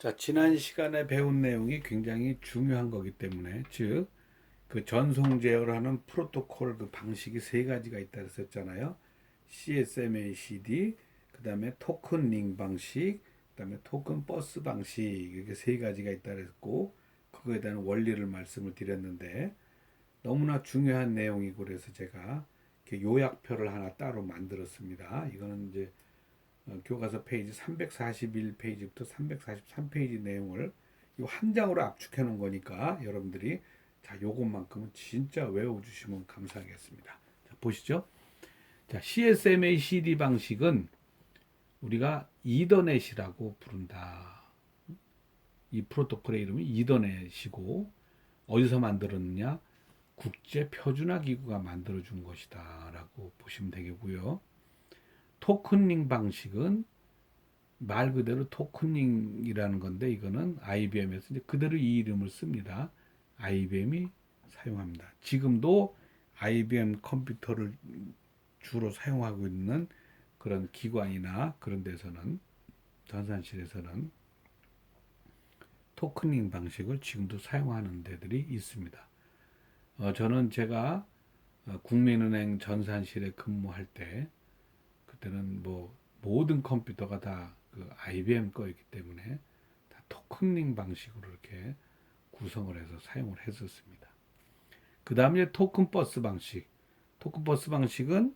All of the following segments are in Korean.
자, 지난 시간에 배운 내용이 굉장히 중요한 거기 때문에, 즉, 그 전송 제어를 하는 프로토콜 그 방식이 세 가지가 있다 그랬었잖아요. CSMA/CD, 그 다음에 토큰 링 방식, 그 다음에 토큰 버스 방식, 이렇게 세 가지가 있다 그랬고, 그거에 대한 원리를 말씀을 드렸는데, 너무나 중요한 내용이고, 그래서 제가 이렇게 요약표를 하나 따로 만들었습니다. 이거는 이제 교과서 페이지 341페이지부터 343페이지 내용을 이 한 장으로 압축해 놓은 거니까 여러분들이 자, 요것만큼은 진짜 외워주시면 감사하겠습니다. 자, 보시죠. 자, CSMA CD 방식은 우리가 이더넷이라고 부른다. 이 프로토콜의 이름이 이더넷이고 어디서 만들었느냐? 국제 표준화 기구가 만들어 준 것이다라고 보시면 되겠고요. 토큰링 방식은 말 그대로 토큰링이라는 건데 이거는 IBM에서 이제 그대로 이 이름을 씁니다. IBM이 사용합니다. 지금도 IBM 컴퓨터를 주로 사용하고 있는 그런 기관이나 그런 데서는 전산실에서는 토큰링 방식을 지금도 사용하는 데들이 있습니다. 저는 제가 국민은행 전산실에 근무할 때 그때는 뭐 모든 컴퓨터가 다 그 IBM 거였기 때문에 다 토큰링 방식으로 이렇게 구성을 해서 사용을 했었습니다. 그 다음에 토큰 버스 방식. 토큰 버스 방식은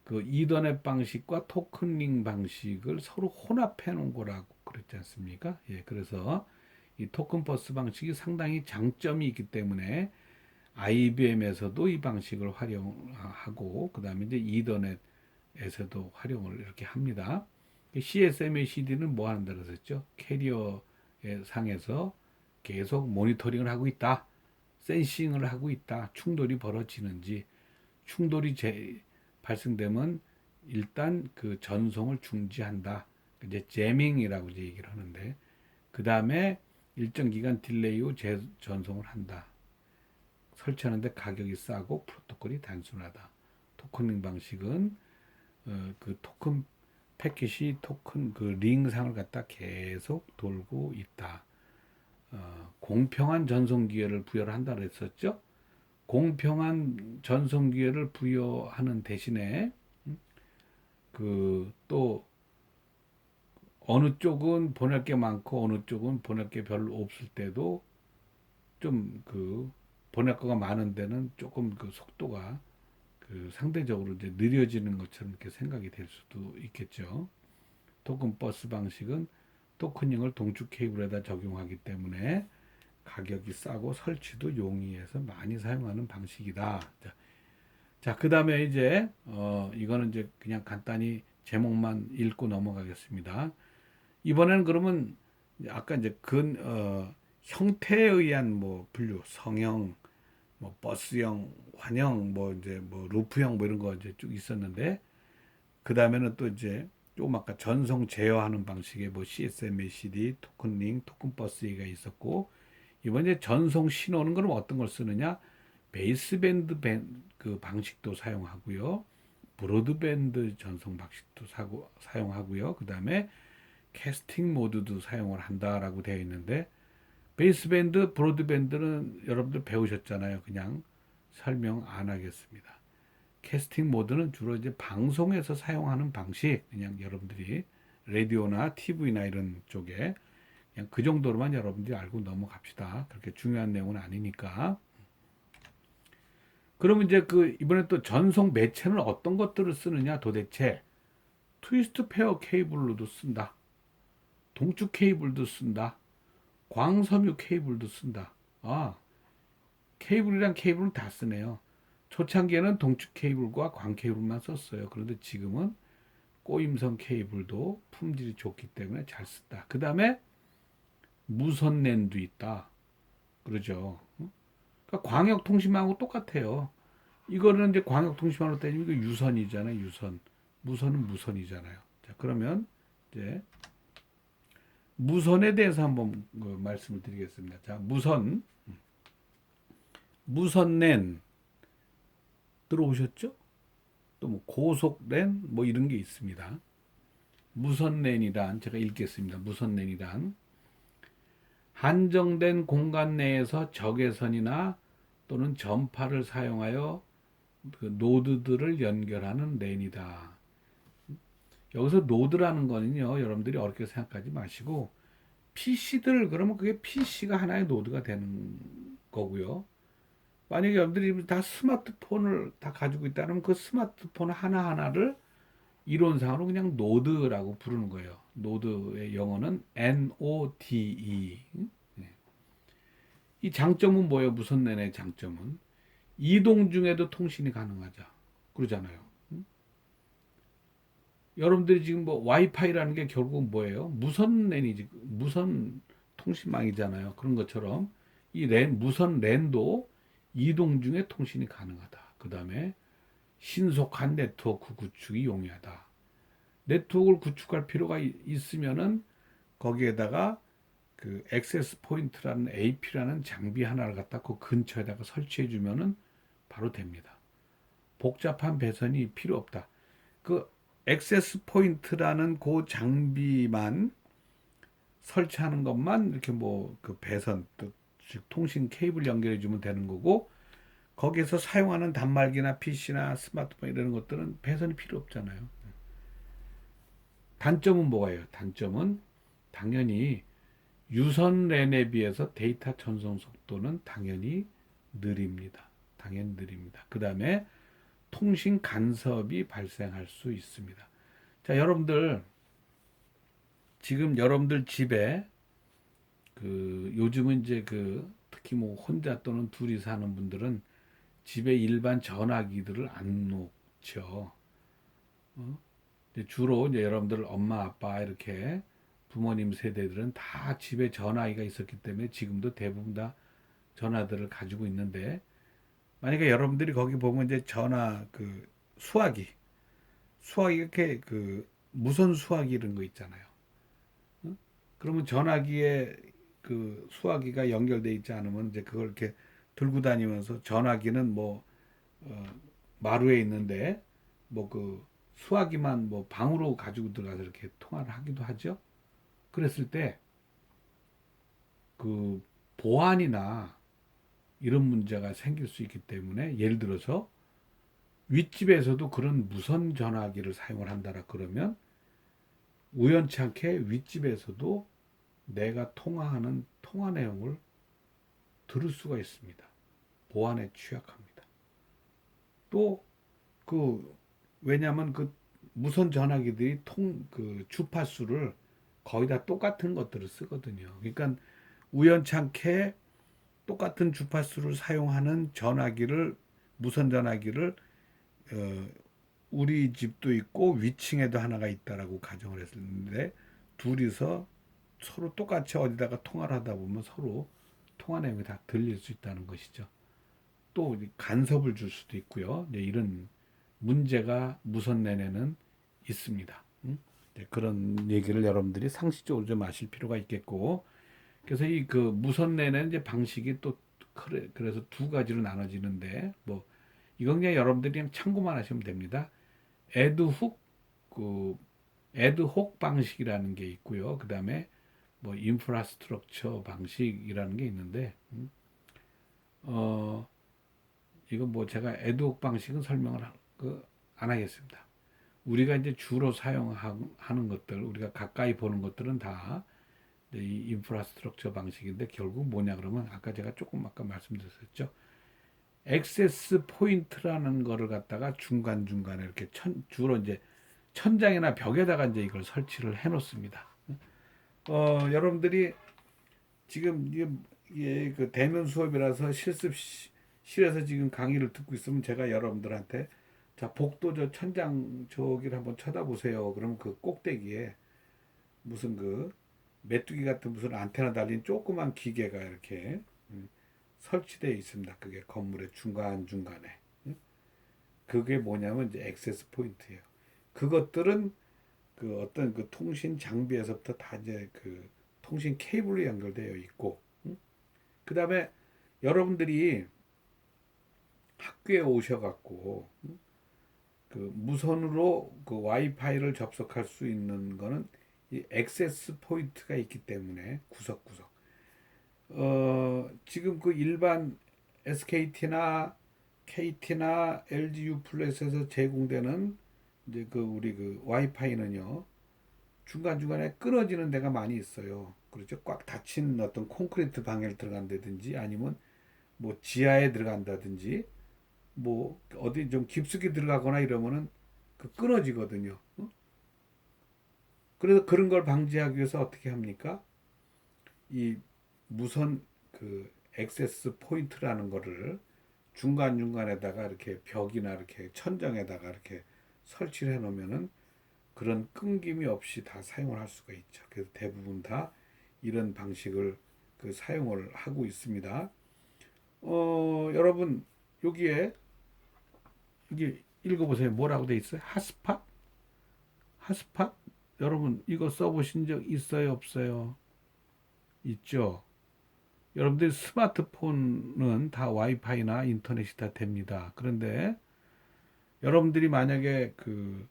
그 이더넷 방식과 토큰링 방식을 서로 혼합해 놓은 거라고 그랬지 않습니까? 예, 그래서 이 토큰 버스 방식이 상당히 장점이 있기 때문에 IBM에서도 이 방식을 활용하고 그 다음에 이제 이더넷에서도 활용을 이렇게 합니다. CSMACD는 뭐 하는다 그랬었죠? 캐리어 상에서 계속 모니터링을 하고 있다. 센싱을 하고 있다. 충돌이 벌어지는지 충돌이 발생되면 일단 그 전송을 중지한다. 이제 제밍이라고 이제 얘기를 하는데 그 다음에 일정 기간 딜레이 후 재전송을 한다. 설치하는데 가격이 싸고 프로토콜이 단순하다. 토큰링 방식은 그 토큰 패킷이 토큰 그 링상을 갖다 계속 돌고 있다. 공평한 전송 기회를 부여를 한다 그랬었죠. 공평한 전송 기회를 부여하는 대신에 그 또 어느 쪽은 보낼 게 많고 어느 쪽은 보낼 게 별로 없을 때도 좀 그 보낼 거가 많은 데는 조금 그 속도가 그 상대적으로 이제 느려지는 것처럼 이렇게 생각이 될 수도 있겠죠. 토큰 버스 방식은 토큰링을 동축 케이블에다 적용하기 때문에 가격이 싸고 설치도 용이해서 많이 사용하는 방식이다. 자, 그 다음에 이제 이거는 이제 그냥 간단히 제목만 읽고 넘어가겠습니다. 이번에는 그러면 아까 이제 형태에 의한 뭐 분류, 성형, 뭐 버스형, 환형, 뭐 이제 뭐 루프형 뭐 이런 거 이제 쭉 있었는데 그 다음에는 또 이제 조금 아까 전송 제어하는 방식의 뭐 CSMACD, 토큰링, 토큰버스가 있었고 이번에 전송 신호는 그럼 어떤 걸 쓰느냐? 베이스밴드 그 방식도 사용하고요. 브로드밴드 전송 방식도 사용하고요. 그 다음에 캐스팅 모드도 사용을 한다라고 되어 있는데 베이스밴드, 브로드밴드는 여러분들 배우셨잖아요. 그냥 설명 안 하겠습니다. 캐스팅 모드는 주로 이제 방송에서 사용하는 방식, 그냥 여러분들이 라디오나 TV나 이런 쪽에 그냥 그 정도로만 여러분들이 알고 넘어갑시다. 그렇게 중요한 내용은 아니니까. 그러면 이제 그 이번에 또 전송 매체는 어떤 것들을 쓰느냐 도대체 트위스트 페어 케이블로도 쓴다. 동축 케이블도 쓴다. 광섬유 케이블도 쓴다. 아, 케이블이랑 케이블은 다 쓰네요. 초창기에는 동축 케이블과 광 케이블만 썼어요. 그런데 지금은 꼬임성 케이블도 품질이 좋기 때문에 잘 쓴다. 그 다음에 무선 랜도 있다. 그러죠. 그러니까 광역통신망하고 똑같아요. 이거는 이제 광역통신망으로 따지면 이거 유선이잖아요. 유선. 무선은 무선이잖아요. 자, 그러면 이제 무선에 대해서 한번 말씀을 드리겠습니다. 자, 무선랜 들어오셨죠? 또 뭐 고속랜 뭐 이런 게 있습니다. 무선랜이란 제가 읽겠습니다. 무선랜이란 한정된 공간 내에서 적외선이나 또는 전파를 사용하여 그 노드들을 연결하는 랜이다. 여기서 노드라는 거는요, 여러분들이 어렵게 생각하지 마시고 PC들 그러면 그게 PC가 하나의 노드가 되는 거고요. 만약에 여러분들이 다 스마트폰을 다 가지고 있다면 그 스마트폰 하나하나를 이론상으로 그냥 노드라고 부르는 거예요. 노드의 영어는 NODE. 이 장점은 뭐예요? 무선 랜의 장점은 이동 중에도 통신이 가능하자. 그러잖아요. 여러분들이 지금 뭐 와이파이라는 게 결국은 뭐예요? 무선 랜이지, 무선 통신망이잖아요. 그런 것처럼 이 랜, 무선 랜도 이동 중에 통신이 가능하다. 그 다음에 신속한 네트워크 구축이 용이하다. 네트워크를 구축할 필요가 있으면은 거기에다가 그 액세스 포인트라는 AP라는 장비 하나를 갖다 그 근처에다가 설치해 주면은 바로 됩니다. 복잡한 배선이 필요 없다. 그 액세스 포인트라는 그 장비만 설치하는 것만 이렇게 뭐 그 배선 즉 통신 케이블 연결해 주면 되는 거고 거기에서 사용하는 단말기나 PC나 스마트폰 이런 것들은 배선이 필요 없잖아요. 단점은 뭐예요? 단점은 당연히 유선 랜에 비해서 데이터 전송 속도는 당연히 느립니다. 당연히 느립니다. 그 다음에 통신 간섭이 발생할 수 있습니다. 자, 여러분들 지금 여러분들 집에 그 요즘은 이제 그 특히 뭐 혼자 또는 둘이 사는 분들은 집에 일반 전화기들을 안 놓죠. 어? 주로 이제 여러분들 엄마 아빠 이렇게 부모님 세대들은 다 집에 전화기가 있었기 때문에 지금도 대부분 다 전화들을 가지고 있는데 만약에 여러분들이 거기 보면 이제 전화 그 수화기 이렇게 그 무선 수화기 이런 거 있잖아요. 응? 그러면 전화기에 그 수화기가 연결돼 있지 않으면 이제 그걸 이렇게 들고 다니면서 전화기는 뭐 어, 마루에 있는데 뭐 그 수화기만 뭐 방으로 가지고 들어가서 이렇게 통화를 하기도 하죠. 그랬을 때 그 보안이나 이런 문제가 생길 수 있기 때문에 예를 들어서 윗집에서도 그런 무선 전화기를 사용을 한다라 그러면 우연치 않게 윗집에서도 내가 통화하는 통화 내용을 들을 수가 있습니다. 보안에 취약합니다. 또 그 왜냐하면 그 무선 전화기들이 그 주파수를 거의 다 똑같은 것들을 쓰거든요. 그러니까 우연찮게 똑같은 주파수를 사용하는 전화기를 무선 전화기를 어, 우리 집도 있고 위층에도 하나가 있다라고 가정을 했는데 둘이서 서로 똑같이 어디다가 통화를 하다 보면 서로 통화 내용이 다 들릴 수 있다는 것이죠. 또 간섭을 줄 수도 있고요. 이런 문제가 무선 랜에는 있습니다. 그런 얘기를 여러분들이 상식적으로 좀 아실 필요가 있겠고, 그래서 이 그 무선 랜의 이제 방식이 또 그래서 두 가지로 나눠지는데, 뭐 이건 그냥 여러분들이 그냥 참고만 하시면 됩니다. 애드훅 그 애드혹 방식이라는 게 있고요. 그 다음에 뭐 인프라스트럭처 방식이라는 게 있는데, 어 이건 뭐 제가 애드혹 방식은 설명을 안 하겠습니다. 우리가 이제 주로 사용하는 것들, 우리가 가까이 보는 것들은 다 이 인프라스트럭처 방식인데 결국 뭐냐 그러면 아까 제가 조금 아까 말씀드렸었죠. 액세스 포인트라는 거를 갖다가 중간중간에 이렇게 주로 이제 천장이나 벽에다가 이제 이걸 설치를 해 놓습니다. 여러분들이 지금 이게 그 대면 수업이라서 실습실에서 지금 강의를 듣고 있으면 제가 여러분들한테 자, 복도 저 천장 저기를 한번 쳐다보세요. 그러면 그 꼭대기에 무슨 그 메뚜기 같은 무슨 안테나 달린 조그만 기계가 이렇게 설치되어 있습니다. 그게 건물의 중간중간에. 그게 뭐냐면 이제 액세스 포인트예요. 그것들은 그 어떤 그 통신 장비에서부터 다 이제 그 통신 케이블로 연결되어 있고, 그 다음에 여러분들이 학교에 오셔갖고, 그 무선으로 그 와이파이를 접속할 수 있는 거는 이 액세스 포인트가 있기 때문에 구석구석. 지금 그 일반 SKT나 KT나 LG U 플러스에서 제공되는 이제 그 우리 그 와이파이는요, 중간중간에 끊어지는 데가 많이 있어요. 그렇죠. 꽉 닫힌 어떤 콘크리트 방에 들어간다든지 아니면 뭐 지하에 들어간다든지 뭐 어디 좀 깊숙이 들어가거나 이러면은 그 끊어지거든요. 그래서 그런 걸 방지하기 위해서 어떻게 합니까? 이 무선 그 액세스 포인트라는 거를 중간중간에다가 이렇게 벽이나 이렇게 천장에다가 이렇게 설치를 해 놓으면은 그런 끊김이 없이 다 사용을 할 수가 있죠. 그래서 대부분 다 이런 방식을 그 사용을 하고 있습니다. 여러분 여기에 여기 읽어보세요. 뭐라고 돼 있어요? 핫스팟? 핫스팟? 여러분 이거 써보신 적 있어요? 없어요? 있죠. 여러분들 스마트폰은 다 와이파이나 인터넷이 다 됩니다. 그런데 여러분들이 만약에 그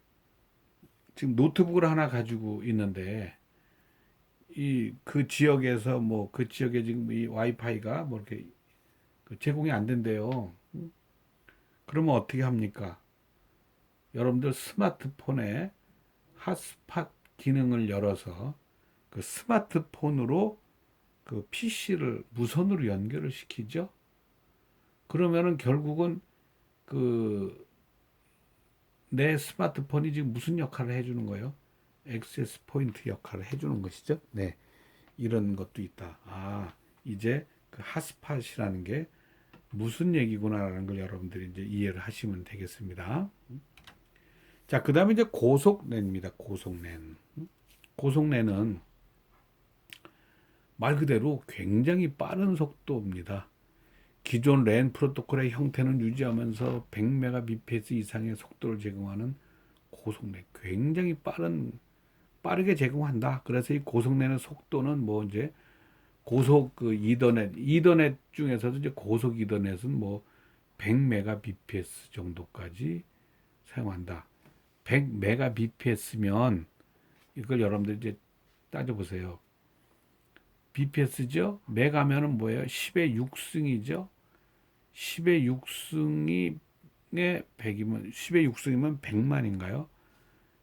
지금 노트북을 하나 가지고 있는데 이 그 지역에서 뭐 그 지역에 지금 이 와이파이가 뭐 이렇게 그 제공이 안 된대요. 그러면 어떻게 합니까? 여러분들 스마트폰에 핫스팟 기능을 열어서 그 스마트폰으로 그 PC를 무선으로 연결을 시키죠. 그러면은 결국은 그 내 스마트폰이 지금 무슨 역할을 해주는 거예요? 액세스 포인트 역할을 해주는 것이죠. 네, 이런 것도 있다. 아, 이제 그 핫스팟이라는 게 무슨 얘기구나라는 걸 여러분들이 이제 이해를 하시면 되겠습니다. 자, 그 다음에 이제 고속랜입니다. 고속랜. 고속랜은 말 그대로 굉장히 빠른 속도입니다. 기존 랜 프로토콜의 형태는 유지하면서 100mbps 이상의 속도를 제공하는 고속랜. 굉장히 빠르게 제공한다. 그래서 이 고속랜의 속도는 뭐 이제 고속 그 이더넷 중에서도 이제 고속 이더넷은 뭐 100mbps 정도까지 사용한다. 100mbps면 이걸 여러분들 이제 따져보세요. bps죠? 메가면은 뭐예요? 10의 6승이죠? 10의 6승이 100이면 10의 6승이면 100만인가요?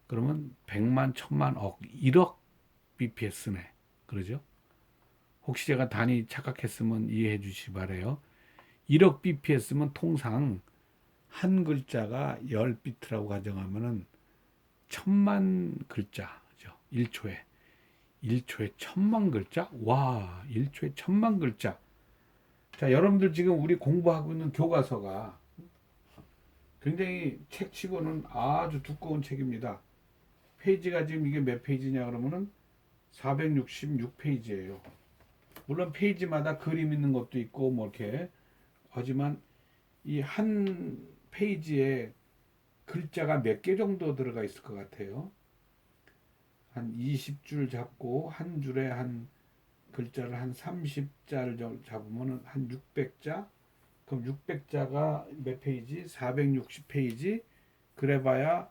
그러면 100만, 1000만, 억, 1억 bps네. 그러죠? 혹시 제가 단위 착각했으면 이해해 주시기 바래요. 1억 bps면 통상 한 글자가 10비트라고 가정하면은 1000만 글자죠. 1초에. 1초에 1000만 글자? 와, 1초에 1000만 글자. 자, 여러분들 지금 우리 공부하고 있는 교과서가 굉장히 책치고는 아주 두꺼운 책입니다. 페이지가 지금 이게 몇 페이지냐 그러면은 466페이지예요. 물론 페이지마다 그림 있는 것도 있고 뭐 이렇게 하지만 이 한 페이지에 글자가 몇 개 정도 들어가 있을 것 같아요. 한 20줄 잡고 한 줄에 한 글자를 한 30자를 잡으면 한 600자? 그럼 600자가 몇 페이지? 460페이지? 그래봐야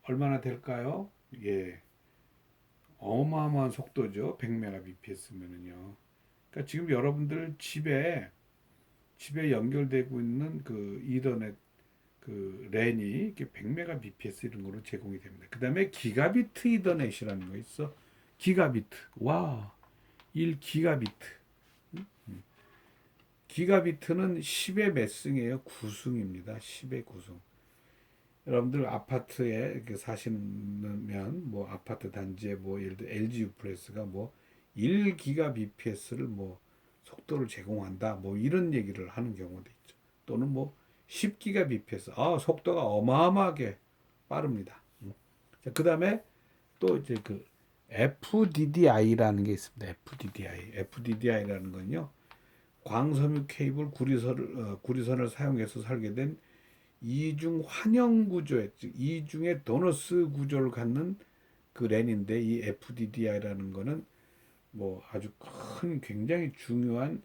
얼마나 될까요? 예. 어마어마한 속도죠. 100mbps면은요. 그러니까 지금 여러분들 집에 연결되고 있는 그 이더넷 그 랜이 이렇게 100mbps 이런 거로 제공이 됩니다. 그 다음에 기가비트 이더넷이라는 거 있어. 기가비트. 와, 1기가비트. 기가비트는 10의 몇 승이에요? 9승입니다. 10의 9승. 여러분들 아파트에 이렇게 사시면 뭐 아파트 단지에 뭐 예를 들어 LG U+가 뭐 1기가bps를 뭐 속도를 제공한다. 뭐 이런 얘기를 하는 경우도 있죠. 또는 뭐 10기가bps. 아, 속도가 어마어마하게 빠릅니다. 자, 그다음에 또 이제 그 FDDI라는 게 있습니다. FDDI. FDDI라는 건요. 광섬유 케이블 구리선을 사용해서 설계된 이중 환영 구조의 즉 이중의 도너스 구조를 갖는 그 랜인데 이 FDDI라는 거는 뭐 아주 큰 굉장히 중요한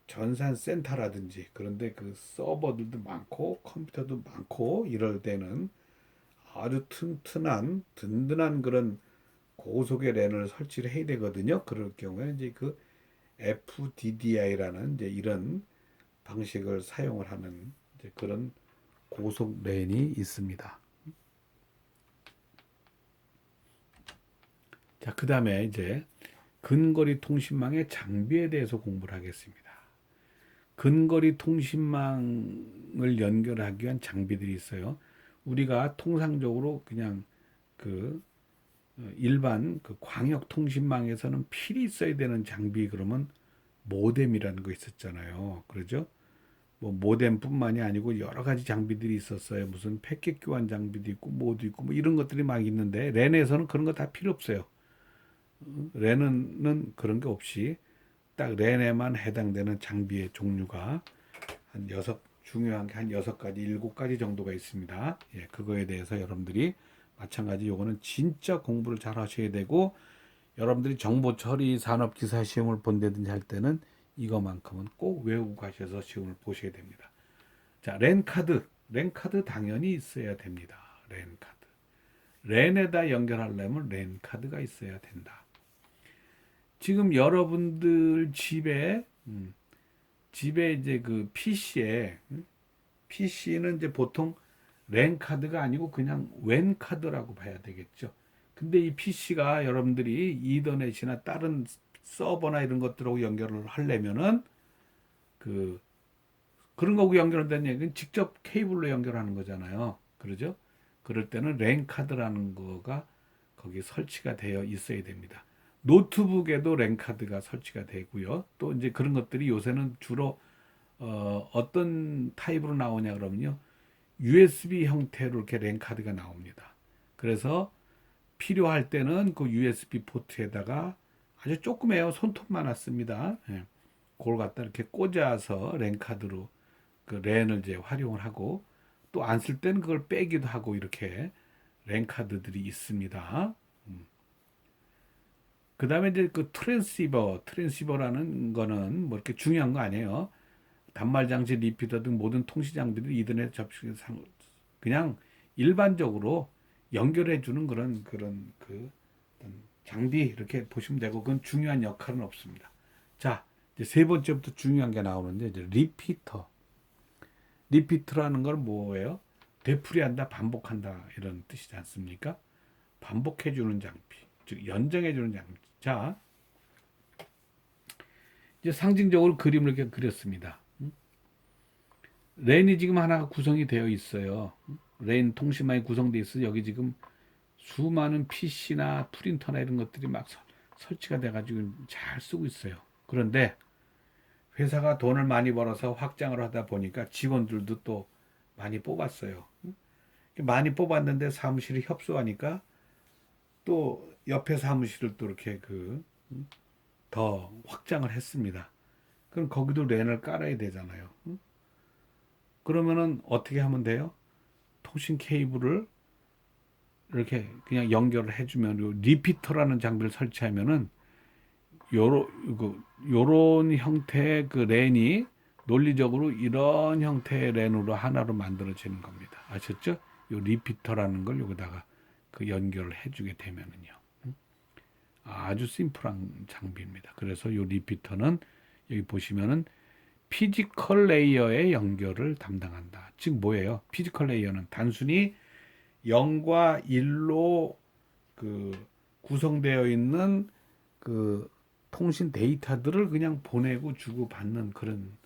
전산 센터라든지 그런데 그 서버들도 많고 컴퓨터도 많고 이럴 때는 아주 튼튼한 든든한 그런 고속의 랜을 설치를 해야 되거든요. 그럴 경우에 이제 그 FDDI라는 이제 이런 방식을 사용을 하는 이제 그런 고속 랜이 있습니다. 자, 그 다음에 이제 근거리 통신망의 장비에 대해서 공부를 하겠습니다. 근거리 통신망을 연결하기 위한 장비들이 있어요. 우리가 통상적으로 그냥 그 일반 그 광역 통신망에서는 필히 있어야 되는 장비 그러면 모뎀이라는 거 있었잖아요. 그러죠? 뭐 모뎀뿐만이 아니고 여러 가지 장비들이 있었어요. 무슨 패킷 교환 장비도 있고 뭐도 있고 뭐 이런 것들이 막 있는데 랜에서는 그런 거 다 필요 없어요. 랜은 그런 게 없이 딱 랜에만 해당되는 장비의 종류가 한 여섯 중요한 게 한 여섯 가지, 일곱 가지 정도가 있습니다. 예, 그거에 대해서 여러분들이 마찬가지 요거는 진짜 공부를 잘 하셔야 되고 여러분들이 정보 처리 산업 기사 시험을 본다든지 할 때는 이거만큼은 꼭 외우고 가셔서 시험을 보셔야 됩니다. 자, 랜카드 당연히 있어야 됩니다. 랜카드. 랜에다 연결하려면 랜카드가 있어야 된다. 지금 여러분들 집에 이제 그 PC는 이제 보통 랜 카드가 아니고 그냥 웬 카드라고 봐야 되겠죠. 근데 이 PC가 여러분들이 이더넷이나 다른 서버나 이런 것들하고 연결을 하려면은 그 그런 거하고 연결된 얘기는 직접 케이블로 연결하는 거잖아요. 그러죠? 그럴 때는 랜 카드라는 거가 거기 설치가 되어 있어야 됩니다. 노트북에도 랜 카드가 설치가 되고요. 또 이제 그런 것들이 요새는 주로 어떤 타입으로 나오냐 그러면요. USB 형태로 이렇게 랜 카드가 나옵니다. 그래서 필요할 때는 그 USB 포트에다가 아주 조그매요. 손톱만 왔습니다. 예. 그걸 갖다 이렇게 꽂아서 랜 카드로 그 랜을 이제 활용을 하고 또 안 쓸 때는 그걸 빼기도 하고 이렇게 랜 카드들이 있습니다. 그 다음에 이제 그 트랜시버라는 거는 뭐 이렇게 중요한 거 아니에요. 단말 장치, 리피터 등 모든 통신 장비들 이더넷 접촉 그냥 일반적으로 연결해 주는 그런 그 장비 이렇게 보시면 되고 그건 중요한 역할은 없습니다. 자, 이제 세 번째부터 중요한 게 나오는데 이제 리피터. 리피터라는 건 뭐예요? 되풀이한다, 반복한다 이런 뜻이지 않습니까? 반복해 주는 장비, 즉 연정해 주는 장비. 자, 이제 상징적으로 그림을 이렇게 그렸습니다. 랜이 지금 하나가 구성이 되어 있어요. 랜 통신망이 구성되어 있어 여기 지금 수많은 PC나 프린터나 이런 것들이 막 설치가 돼가지고 잘 쓰고 있어요. 그런데 회사가 돈을 많이 벌어서 확장을 하다 보니까 직원들도 또 많이 뽑았어요. 많이 뽑았는데 사무실이 협소하니까 또 옆에 사무실을 또 이렇게 더 확장을 했습니다. 그럼 거기도 랜을 깔아야 되잖아요. 그러면은 어떻게 하면 돼요? 통신 케이블을 이렇게 그냥 연결을 해주면 요 리피터라는 장비를 설치하면은 요런 형태의 그 랜이 논리적으로 이런 형태의 랜으로 하나로 만들어지는 겁니다. 아셨죠? 요 리피터라는 걸 여기다가 그 연결을 해주게 되면은요. 아주 심플한 장비입니다. 그래서 요 리피터는 여기 보시면은 피지컬 레이어의 연결을 담당한다. 즉 뭐예요? 피지컬 레이어는 단순히 0과 1로 그 구성되어 있는 그 통신 데이터들을 그냥 보내고 주고 받는 그런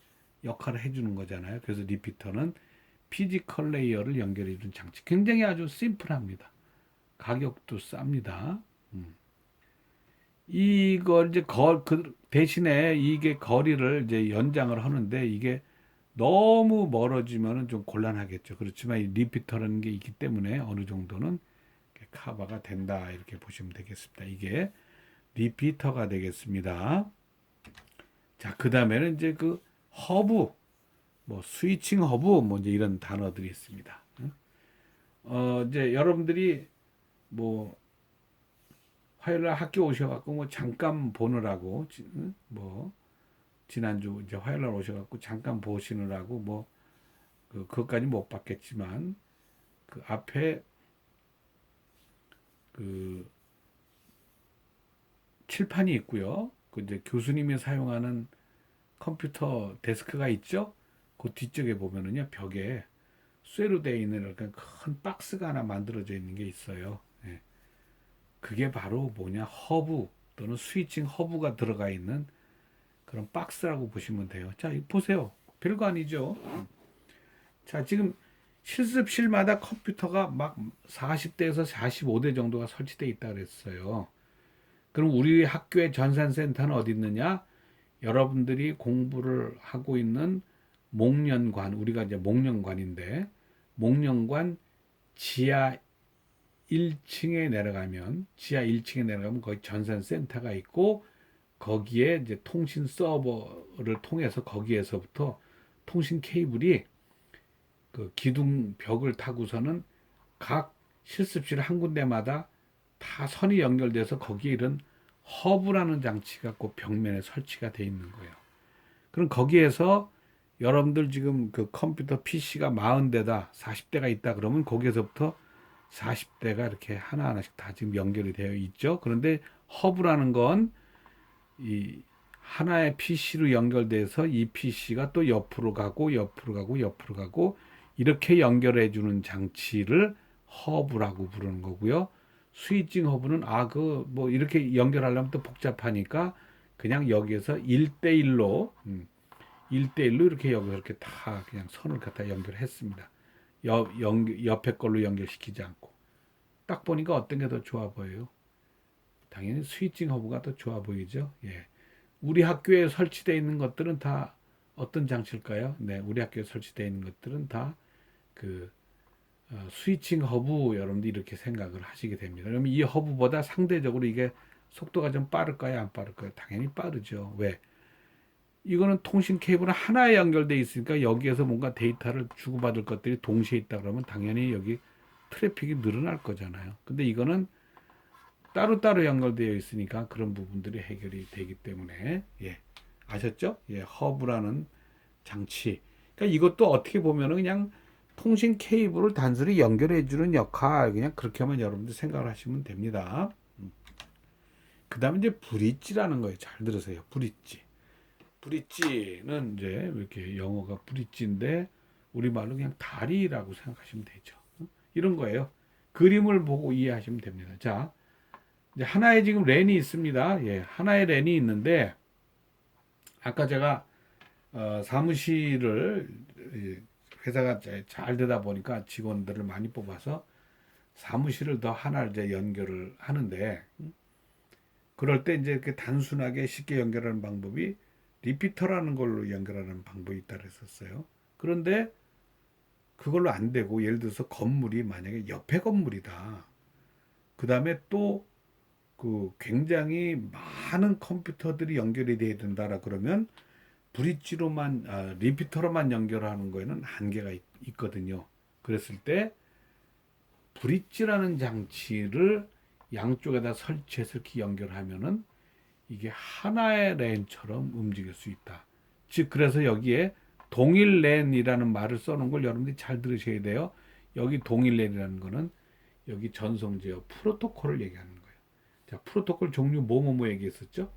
역할을 해주는 거잖아요. 그래서 리피터는 피지컬 레이어를 연결해 주는 장치. 굉장히 아주 심플합니다. 가격도 쌉니다. 이걸 이제 그 대신에 이게 거리를 이제 연장을 하는데 이게 너무 멀어지면은 좀 곤란하겠죠. 그렇지만 이 리피터라는 게 있기 때문에 어느 정도는 커버가 된다. 이렇게 보시면 되겠습니다. 이게 리피터가 되겠습니다. 자, 그 다음에는 이제 그 허브, 뭐 스위칭 허브, 뭐 이제 이런 단어들이 있습니다. 이제 여러분들이 뭐 화요일 날 학교 오셔갖고 뭐 잠깐 보느라고 뭐 지난주 이제 화요일 날 오셔갖고 잠깐 보시느라고 뭐 그것까지 못 봤겠지만 그 앞에 그 칠판이 있고요. 그 이제 교수님이 사용하는 컴퓨터 데스크가 있죠? 그 뒤쪽에 보면은요, 벽에 쇠로 되어 있는 이렇게 큰 박스가 하나 만들어져 있는 게 있어요. 예. 그게 바로 뭐냐, 허브 또는 스위칭 허브가 들어가 있는 그런 박스라고 보시면 돼요. 자, 이거 보세요. 별거 아니죠? 자, 지금 실습실마다 컴퓨터가 막 40대에서 45대 정도가 설치되어 있다 그랬어요. 그럼 우리 학교의 전산센터는 어디 있느냐? 여러분들이 공부를 하고 있는 목련관, 우리가 이제 목련관인데, 목련관 지하 1층에 내려가면, 지하 1층에 내려가면 거기 전산센터가 있고, 거기에 이제 통신 서버를 통해서 거기에서부터 통신 케이블이 그 기둥 벽을 타고서는 각 실습실 한 군데마다 다 선이 연결돼서 거기에 이런 허브라는 장치가 그 벽면에 설치가 돼 있는 거예요. 그럼 거기에서 여러분들 지금 그 컴퓨터 PC가 40대다, 40대가 있다 그러면 거기에서부터 40대가 이렇게 하나하나씩 다 지금 연결이 되어 있죠. 그런데 허브라는 건 이 하나의 PC로 연결돼서 이 PC가 또 옆으로 가고 옆으로 가고 옆으로 가고 이렇게 연결해 주는 장치를 허브라고 부르는 거고요. 스위칭 허브는 그 뭐 이렇게 연결하려면 또 복잡하니까 그냥 여기에서 1대1로 1대1로 이렇게 여기서 이렇게 다 그냥 선을 갖다 연결했습니다. 옆에 걸로 연결시키지 않고. 딱 보니까 어떤 게 더 좋아 보여요? 당연히 스위칭 허브가 더 좋아 보이죠. 예. 우리 학교에 설치되어 있는 것들은 다 어떤 장치일까요? 네, 우리 학교에 설치되어 있는 것들은 다 그 스위칭 허브 여러분들 이렇게 생각을 하시게 됩니다. 그러면 이 허브보다 상대적으로 이게 속도가 좀 빠를까요? 안 빠를까요? 당연히 빠르죠. 왜? 이거는 통신 케이블은 하나에 연결되어 있으니까 여기에서 뭔가 데이터를 주고받을 것들이 동시에 있다 그러면 당연히 여기 트래픽이 늘어날 거잖아요. 근데 이거는 따로따로 연결되어 있으니까 그런 부분들이 해결이 되기 때문에 예. 아셨죠? 예, 허브라는 장치. 그러니까 이것도 어떻게 보면은 그냥 통신 케이블을 단순히 연결해 주는 역할 그냥 그렇게만 여러분들 생각을 하시면 됩니다. 그다음에 이제 브릿지라는 거예요. 잘 들으세요. 브릿지. 브릿지는 이제 이렇게 영어가 브릿지인데 우리말로 그냥 다리라고 생각하시면 되죠. 이런 거예요. 그림을 보고 이해하시면 됩니다. 자, 이제 하나의 지금 랜이 있습니다. 예, 하나의 랜이 있는데 아까 제가 사무실을 회사가 잘 되다 보니까 직원들을 많이 뽑아서 사무실을 더 하나를 이제 연결을 하는데 그럴 때 이제 이렇게 단순하게 쉽게 연결하는 방법이 리피터라는 걸로 연결하는 방법이 있다 그랬었어요. 그런데 그걸로 안 되고 예를 들어서 건물이 만약에 옆에 건물이다. 그 다음에 또 그 굉장히 많은 컴퓨터들이 연결이 돼야 된다라 그러면 브릿지로만 리피터로만 연결하는 거에는 한계가 있거든요. 그랬을 때 브릿지라는 장치를 양쪽에다 설치해서 이렇게 연결하면은 이게 하나의 랜처럼 움직일 수 있다. 즉 그래서 여기에 동일 랜이라는 말을 써놓은 걸 여러분들이 잘 들으셔야 돼요. 여기 동일 랜이라는 거는 여기 전송 제어 프로토콜을 얘기하는 거예요. 자, 프로토콜 종류 뭐뭐뭐 얘기했었죠?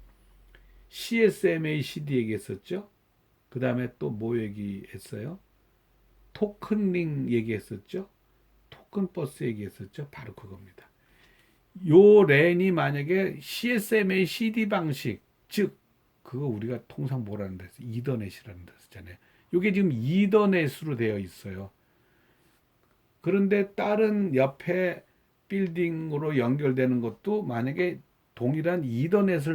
CSMA CD 얘기했었죠? 그 다음에 또 뭐 얘기했어요? 토큰링 얘기했었죠? 토큰 버스 얘기했었죠? 바로 그겁니다. 요 랜이 만약에 CSMA CD 방식, 즉 그거 우리가 통상 뭐라는 데서 이더넷이라는 데서 잖아요. 요게 지금 이더넷으로 되어 있어요. 그런데 다른 옆에 빌딩으로 연결되는 것도 만약에 동일한 이더넷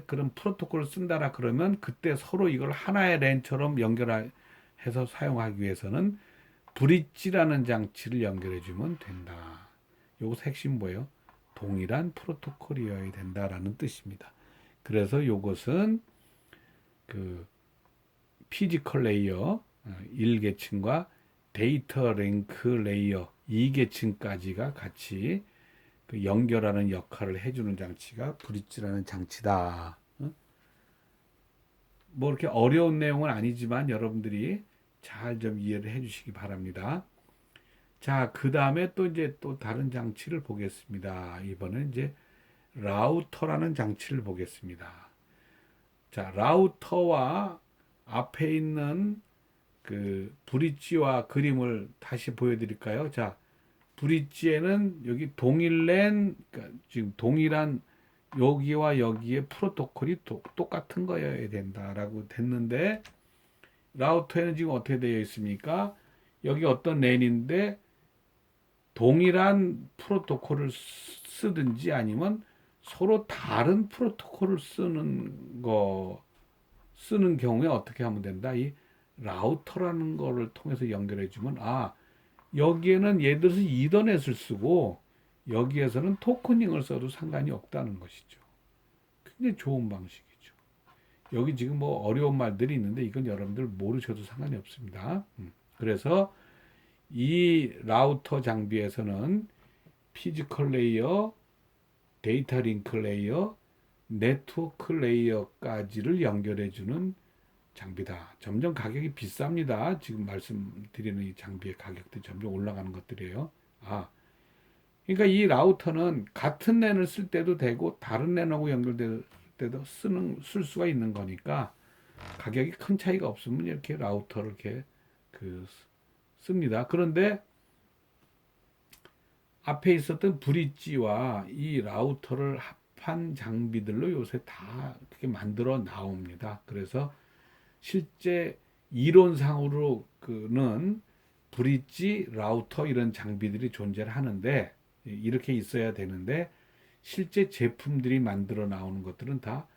그런 프로토콜을 쓴다라 그러면 그때 서로 이걸 하나의 랜처럼 연결해서 사용하기 위해서는 브릿지라는 장치를 연결해 주면 된다. 요거 핵심 뭐예요? 동일한 프로토콜이어야 된다라는 뜻입니다. 그래서 요것은 그 피지컬 레이어 1계층과 데이터 링크 레이어 2계층까지가 같이 그 연결하는 역할을 해주는 장치가 브릿지라는 장치다. 뭐 이렇게 어려운 내용은 아니지만 여러분들이 잘 좀 이해를 해주시기 바랍니다. 자, 그 다음에 또 이제 또 다른 장치를 보겠습니다. 이번엔 이제 라우터라는 장치를 보겠습니다. 자, 라우터와 앞에 있는 그 브릿지와 그림을 다시 보여드릴까요? 자, 브릿지에는 여기 동일 랜, 그러니까 지금 동일한 여기와 여기에 프로토콜이 똑같은 거여야 된다라고 됐는데, 라우터에는 지금 어떻게 되어 있습니까? 여기 어떤 랜인데 동일한 프로토콜을 쓰든지 아니면 서로 다른 프로토콜을 쓰는 경우에 어떻게 하면 된다? 이 라우터라는 거를 통해서 연결해 주면, 여기에는 예를 들어서 이더넷을 쓰고 여기에서는 토크닝을 써도 상관이 없다는 것이죠. 굉장히 좋은 방식이죠. 여기 지금 뭐 어려운 말들이 있는데 이건 여러분들 모르셔도 상관이 없습니다. 그래서 이 라우터 장비에서는 피지컬 레이어, 데이터 링크 레이어, 네트워크 레이어까지를 연결해주는 장비다. 점점 가격이 비쌉니다. 지금 말씀드리는 이 장비의 가격들이 점점 올라가는 것들이에요. 그러니까 이 라우터는 같은 랜을 쓸 때도 되고 다른 랜하고 연결될 때도 쓸 수가 있는 거니까 가격이 큰 차이가 없으면 이렇게 라우터를 이렇게 씁니다. 그런데 앞에 있었던 브릿지와 이 라우터를 합한 장비들로 요새 다 그렇게 만들어 나옵니다. 그래서 실제 이론상으로는 브릿지, 라우터 이런 장비들이 존재를 하는데 이렇게 있어야 되는데 실제 제품들이 만들어 나오는 것들은 다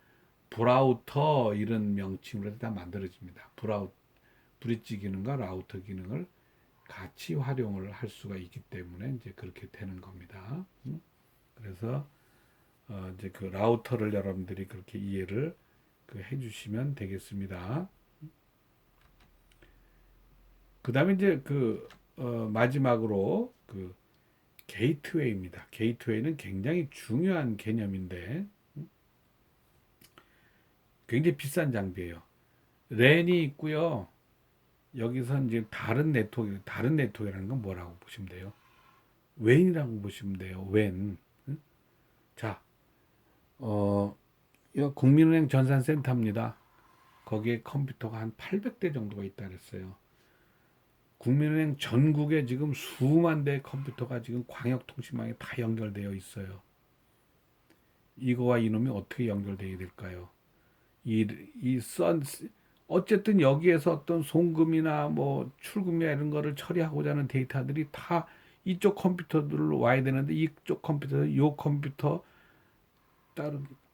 브라우터 이런 명칭으로 다 만들어집니다. 브릿지 기능과 라우터 기능을 같이 활용을 할 수가 있기 때문에 이제 그렇게 되는 겁니다. 그래서 이제 그 라우터를 여러분들이 그렇게 이해를 해주시면 되겠습니다. 그 다음에 이제 마지막으로 게이트웨이입니다. 게이트웨이는 굉장히 중요한 개념인데 굉장히 비싼 장비예요. 랜이 있고요. 여기서 이제 다른 네트워크라는 건 뭐라고 보시면 돼요? 웬이라고 보시면 돼요. 웬. 자, 이거 국민은행 전산센터입니다. 거기에 컴퓨터가 한 800대 정도가 있다 그랬어요. 국민은행 전국에 지금 수만 대의 컴퓨터가 지금 광역통신망에 다 연결되어 있어요. 이거와 이놈이 어떻게 연결되어야 될까요? 어쨌든 여기에서 어떤 송금이나 뭐 출금이나 이런 거를 처리하고자 하는 데이터들이 다 이쪽 컴퓨터들로 와야 되는데 이쪽 컴퓨터, 이 컴퓨터,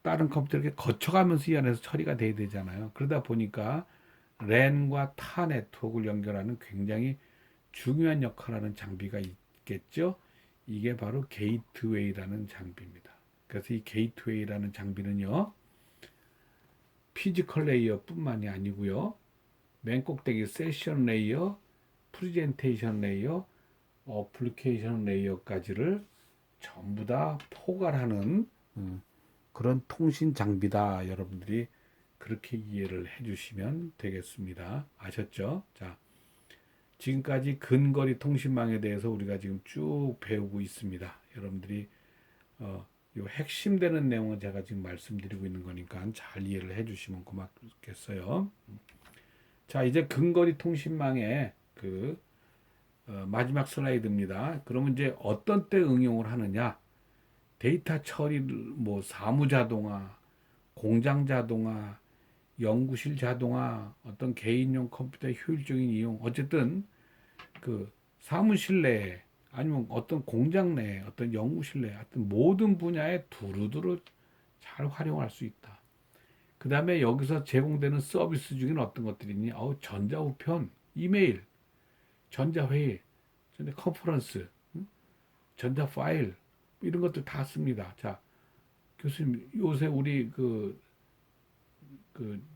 다른 컴퓨터 이렇게 거쳐가면서 이 안에서 처리가 돼야 되잖아요. 그러다 보니까 랜과 타 네트워크를 연결하는 굉장히 중요한 역할을 하는 장비가 있겠죠. 이게 바로 게이트웨이라는 장비입니다. 그래서 이 게이트웨이라는 장비는요, 피지컬 레이어 뿐만이 아니고요, 맨 꼭대기 세션 레이어, 프레젠테이션 레이어, 어플리케이션 레이어까지를 전부 다 포괄하는 그런 통신 장비다. 여러분들이 그렇게 이해를 해주시면 되겠습니다. 아셨죠? 자, 지금까지 근거리 통신망에 대해서 우리가 지금 쭉 배우고 있습니다. 여러분들이 요 핵심되는 내용은 제가 지금 말씀드리고 있는 거니까 잘 이해를 해주시면 고맙겠어요. 자, 이제 근거리 통신망의 마지막 슬라이드입니다. 그러면 이제 어떤 때 응용을 하느냐? 데이터 처리를 뭐 사무 자동화, 공장 자동화, 연구실 자동화, 어떤 개인용 컴퓨터의 효율적인 이용, 어쨌든 사무실 내에 아니면 어떤 공장 내에 어떤 연구실 내에 하여튼 모든 분야에 두루두루 잘 활용할 수 있다. 그 다음에 여기서 제공되는 서비스 중에는 어떤 것들이 있니? 전자우편, 이메일, 전자회의, 컨퍼런스, 전자파일 이런 것들 다 씁니다. 자, 교수님 요새 우리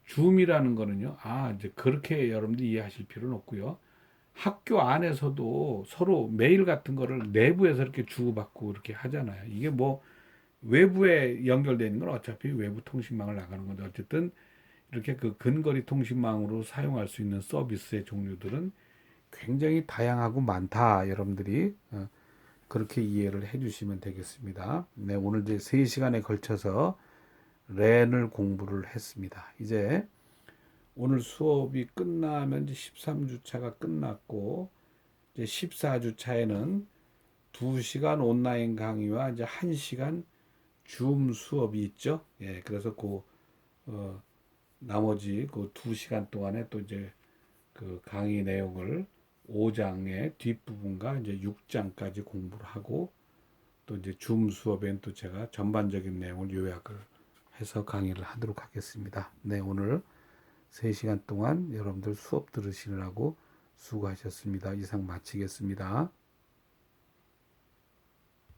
줌이라는 거는요. 이제 그렇게 여러분들 이해하실 필요는 없고요. 학교 안에서도 서로 메일 같은 거를 내부에서 이렇게 주고받고 이렇게 하잖아요. 이게 뭐 외부에 연결되는 건 어차피 외부 통신망을 나가는 건데 어쨌든 이렇게 근거리 통신망으로 사용할 수 있는 서비스의 종류들은 굉장히 다양하고 많다. 여러분들이 그렇게 이해를 해 주시면 되겠습니다. 네, 오늘 이제 3시간에 걸쳐서 렌을 공부를 했습니다. 이제 오늘 수업이 끝나면 이제 13주차가 끝났고, 이제 14주차에는 2시간 온라인 강의와 이제 1시간 줌 수업이 있죠. 예, 그래서 어, 나머지 그 2시간 동안에 또 이제 그 강의 내용을 5장의 뒷부분과 이제 6장까지 공부를 하고, 또 이제 줌 수업엔 또 제가 전반적인 내용을 요약을 해서 강의를 하도록 하겠습니다. 네, 오늘 3시간 동안 여러분들 수업 들으시느라고 수고하셨습니다. 이상 마치겠습니다.